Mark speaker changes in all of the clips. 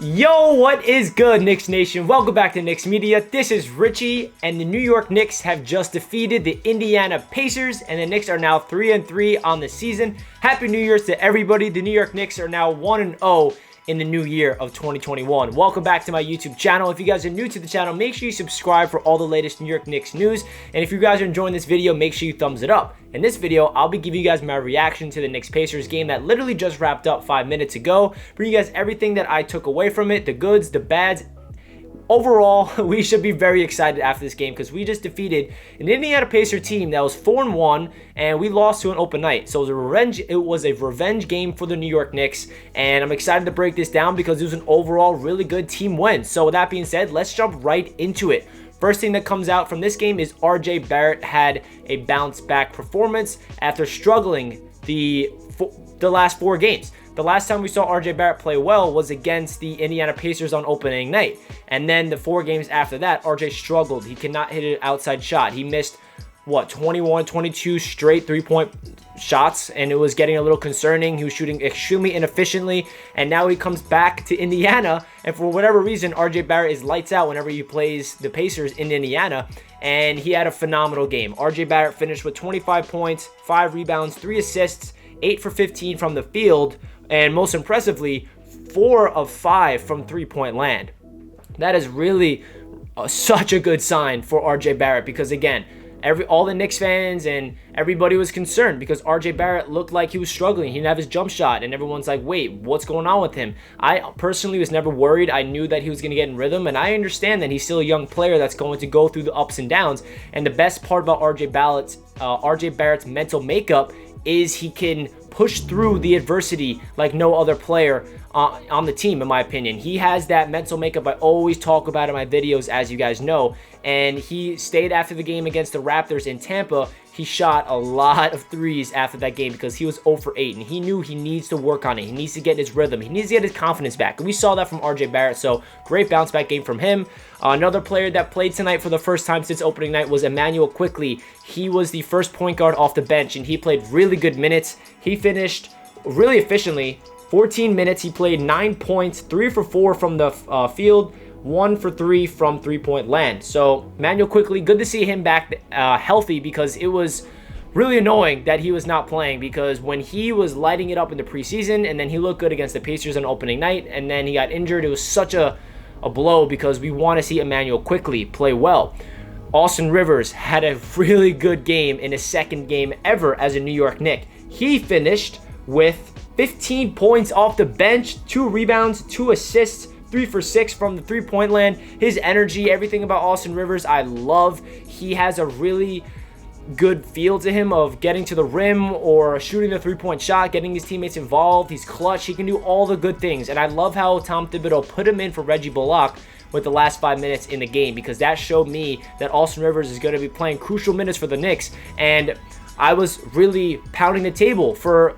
Speaker 1: Yo, what is good, Knicks Nation? Welcome back to Knicks Media. This is Richie, and the New York Knicks have just defeated the Indiana Pacers, and the Knicks are now 3-3 on the season. Happy New Year's to everybody. The New York Knicks are now 1-0 in the new year of 2021. Welcome back to my YouTube channel. If you guys are new to the channel, make sure you subscribe for all the latest New York Knicks news. And if you guys are enjoying this video, make sure you thumbs it up. In this video, I'll be giving you guys my reaction to the Knicks-Pacers game that literally just wrapped up 5 minutes ago. Bring you guys everything that I took away from it, the goods, the bads. Overall, we should be very excited after this game because we just defeated an Indiana Pacer team that was 4-1 and we lost to an open night. So it was a revenge game for the New York Knicks, and I'm excited to break this down because it was an overall really good team win. So with that being said, let's jump right into it. First thing that comes out from this game is RJ Barrett had a bounce back performance after struggling the last 4 games. The last time we saw RJ Barrett play well was against the Indiana Pacers on opening night. And then the 4 games after that, RJ struggled. He could not hit an outside shot. He missed, 21, 22 straight three-point shots, and it was getting a little concerning. He was shooting extremely inefficiently, and now he comes back to Indiana, and for whatever reason, RJ Barrett is lights out whenever he plays the Pacers in Indiana, and he had a phenomenal game. RJ Barrett finished with 25 points, 5 rebounds, 3 assists, 8 for 15 from the field, and most impressively, 4 of 5 from three-point land. That is really such a good sign for RJ Barrett because, again, all the Knicks fans and everybody was concerned because RJ Barrett looked like he was struggling. He didn't have his jump shot, and everyone's like, wait, what's going on with him? I personally was never worried. I knew that he was going to get in rhythm, and I understand that he's still a young player that's going to go through the ups and downs. And the best part about RJ Barrett's mental makeup is he can push through the adversity like no other player on the team, in my opinion. He has that mental makeup I always talk about in my videos, as you guys know, and he stayed after the game against the Raptors in Tampa. He shot a lot of threes after that game because he was 0 for 8, and he knew he needs to work on it. He needs to get his rhythm. He needs to get his confidence back, and we saw that from RJ Barrett, so great bounce back game from him. Another player that played tonight for the first time since opening night was Immanuel Quickley. He was the first point guard off the bench, and he played really good minutes. He finished really efficiently. 14 minutes, he played 9 points, 3 for 4 from the field, 1 for 3 from three-point land. So, Immanuel Quickley, good to see him back healthy because it was really annoying that he was not playing because when he was lighting it up in the preseason and then he looked good against the Pacers on opening night and then he got injured, it was such a blow because we want to see Immanuel Quickley play well. Austin Rivers had a really good game in his second game ever as a New York Knick. He finished with 15 points off the bench, 2 rebounds, 2 assists, 3 for 6 from the three-point land. His energy, everything about Austin Rivers, I love. He has a really good feel to him of getting to the rim or shooting the three-point shot, getting his teammates involved. He's clutch. He can do all the good things. And I love how Tom Thibodeau put him in for Reggie Bullock with the last 5 minutes in the game because that showed me that Austin Rivers is going to be playing crucial minutes for the Knicks. And I was really pounding the table for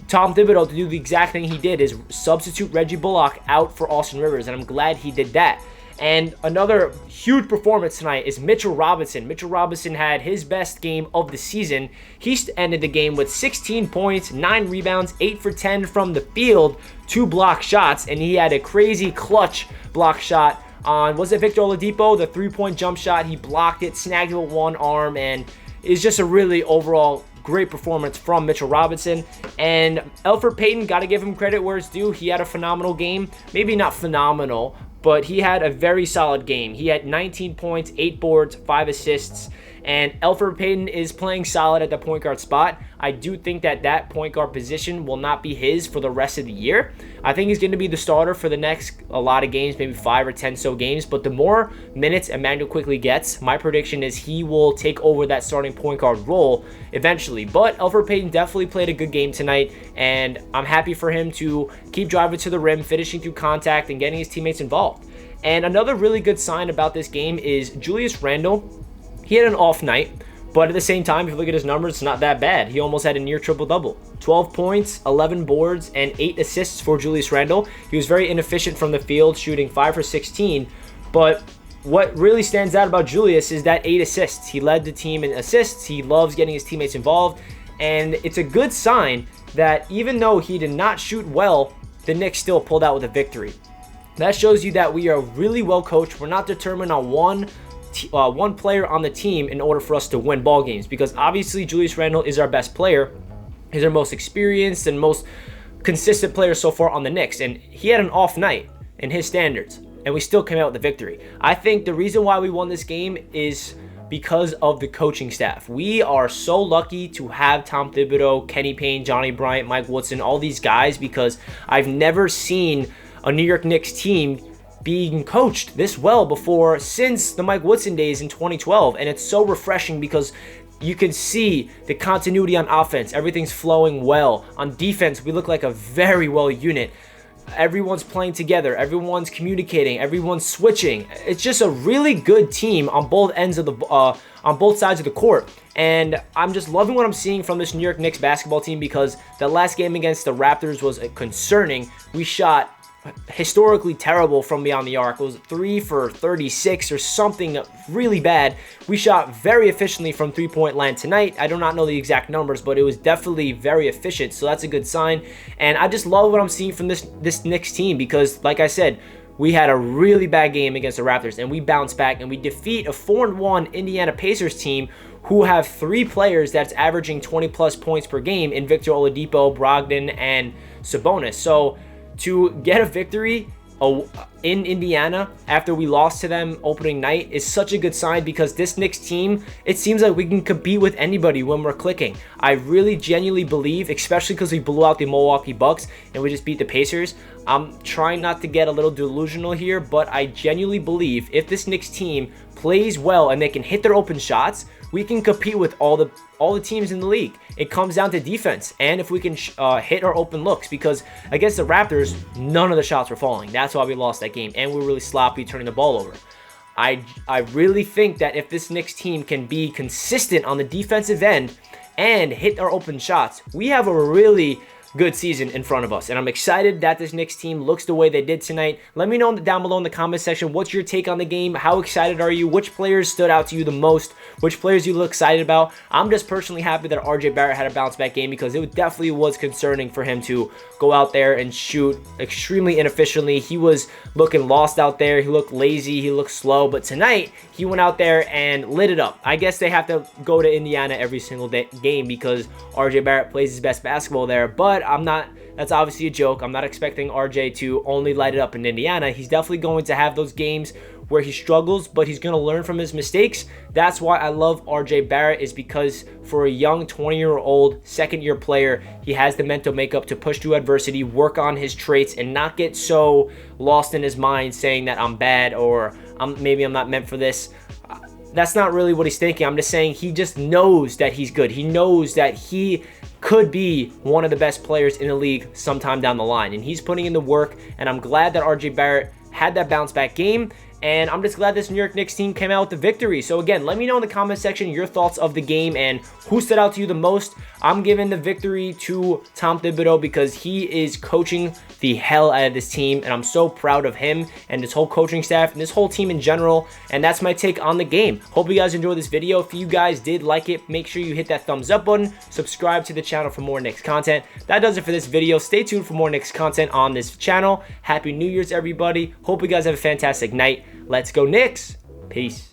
Speaker 1: Tom Thibodeau to do the exact thing he did, is substitute Reggie Bullock out for Austin Rivers, and I'm glad he did that. And another huge performance tonight is Mitchell Robinson. Mitchell Robinson had his best game of the season. He ended the game with 16 points, 9 rebounds, 8 for 10 from the field, 2 block shots, and he had a crazy clutch block shot on, was it Victor Oladipo? The 3-point jump shot, he blocked it, snagged it with one arm, and it's just a really overall great performance from Mitchell Robinson. And Elfrid Payton, got to give him credit where it's due. He had a phenomenal game. Maybe not phenomenal, but he had a very solid game. He had 19 points, 8 boards, 5 assists, and Elfrid Payton is playing solid at the point guard spot. I do think that point guard position will not be his for the rest of the year. I think he's going to be the starter for the next a lot of games, maybe 5 or 10 so games, but the more minutes Immanuel Quickley gets, my prediction is he will take over that starting point guard role eventually. But Elfrid Payton definitely played a good game tonight, and I'm happy for him to keep driving to the rim, finishing through contact, and getting his teammates involved. And another really good sign about this game is Julius Randle. He had an off night, but at the same time, if you look at his numbers, it's not that bad. He almost had a near triple-double. 12 points, 11 boards, and 8 assists for Julius Randle. He was very inefficient from the field, shooting 5 for 16, but what really stands out about Julius is that 8 assists. He led the team in assists. He loves getting his teammates involved, and it's a good sign that even though he did not shoot well, the Knicks still pulled out with a victory. That shows you that we are really well coached. We're not determined on one player on the team in order for us to win ball games, because obviously Julius Randle is our best player. He's our most experienced and most consistent player so far on the Knicks, and he had an off night in his standards, and we still came out with the victory. I think the reason why we won this game is because of the coaching staff. We are so lucky to have Tom Thibodeau, Kenny Payne, Johnny Bryant, Mike Woodson, all these guys, because I've never seen a New York Knicks team being coached this well before since the Mike Woodson days in 2012, and it's so refreshing because you can see the continuity on offense. Everything's flowing well. On defense, we look like a very well unit. Everyone's playing together. Everyone's communicating. Everyone's switching. It's just a really good team on both ends of the on both sides of the court. And I'm just loving what I'm seeing from this New York Knicks basketball team, because the last game against the Raptors was concerning. We shot historically terrible from beyond the arc. It was 3 for 36 or something really bad. We shot very efficiently from three-point land tonight. I do not know the exact numbers, but it was definitely very efficient, so that's a good sign. And I just love what I'm seeing from this Knicks team, because like I said, we had a really bad game against the Raptors, and we bounced back and we defeat a 4-1 Indiana Pacers team who have 3 players that's averaging 20+ points per game in Victor Oladipo, Brogdon, and Sabonis. So to get a victory in Indiana after we lost to them opening night is such a good sign, because this Knicks team, it seems like we can compete with anybody when we're clicking. I really genuinely believe, especially because we blew out the Milwaukee Bucks and we just beat the Pacers. I'm trying not to get a little delusional here, but I genuinely believe if this Knicks team plays well and they can hit their open shots, we can compete with all the teams in the league. It comes down to defense, and if we can hit our open looks, because against the Raptors, none of the shots were falling. That's why we lost that game, and we were really sloppy turning the ball over. I really think that if this Knicks team can be consistent on the defensive end and hit our open shots, we have a really good season in front of us, and I'm excited that this Knicks team looks the way they did tonight. Let me know down below in the comment section, what's your take on the game? How excited are you? Which players stood out to you the most? Which players you look excited about? I'm just personally happy that RJ Barrett had a bounce back game, because it definitely was concerning for him to go out there and shoot extremely inefficiently. He was looking lost out there. He looked lazy. He looked slow, but tonight he went out there and lit it up. I guess they have to go to Indiana every single game because RJ Barrett plays his best basketball there, but that's obviously a joke. I'm not expecting RJ to only light it up in Indiana. He's definitely going to have those games where he struggles, but he's going to learn from his mistakes. That's why I love RJ Barrett, is because for a young 20-year-old second-year player, he has the mental makeup to push through adversity, work on his traits, and not get so lost in his mind saying that I'm bad or maybe I'm not meant for this. That's not really what he's thinking. I'm just saying he just knows that he's good. He knows that he could be one of the best players in the league sometime down the line, and he's putting in the work, and I'm glad that RJ Barrett had that bounce back game, and I'm just glad this New York Knicks team came out with the victory. So again, let me know in the comment section your thoughts of the game and who stood out to you the most. I'm giving the victory to Tom Thibodeau, because he is coaching the hell out of this team, and I'm so proud of him and his whole coaching staff and this whole team in general. And that's my take on the game. Hope you guys enjoyed this video. If you guys did like it, make sure you hit that thumbs up button, subscribe to the channel for more Knicks content. That does it for this video. Stay tuned for more Knicks content on this channel. Happy New Year's, everybody. Hope you guys have a fantastic night. Let's go Knicks. Peace.